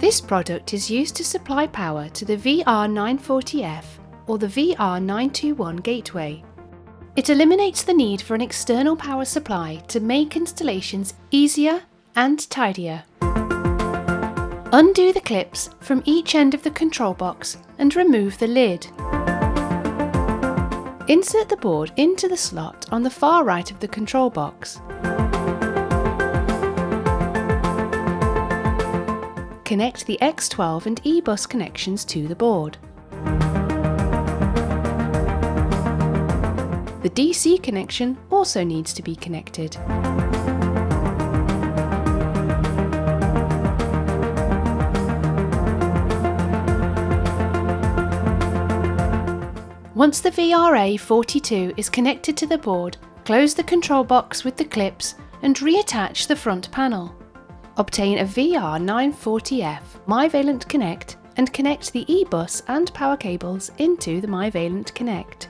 This product is used to supply power to the VR940F or the VR921 gateway. It eliminates the need for an external power supply to make installations easier and tidier. Undo the clips from each end of the control box and remove the lid. Insert the board into the slot on the far right of the control box. Connect the X12 and E-bus connections to the board. The DC connection also needs to be connected. Once the VRA42 is connected to the board, close the control box with the clips and reattach the front panel. Obtain a VR940F MyVaillant Connect and connect the E-bus and power cables into the MyVaillant Connect.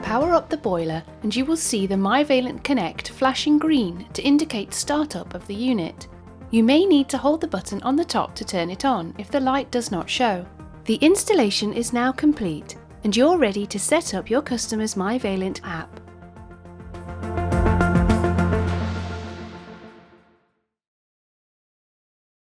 Power up the boiler and you will see the MyVaillant Connect flashing green to indicate startup of the unit. You may need to hold the button on the top to turn it on if the light does not show. The installation is now complete and you're ready to set up your customer's MyVaillant app.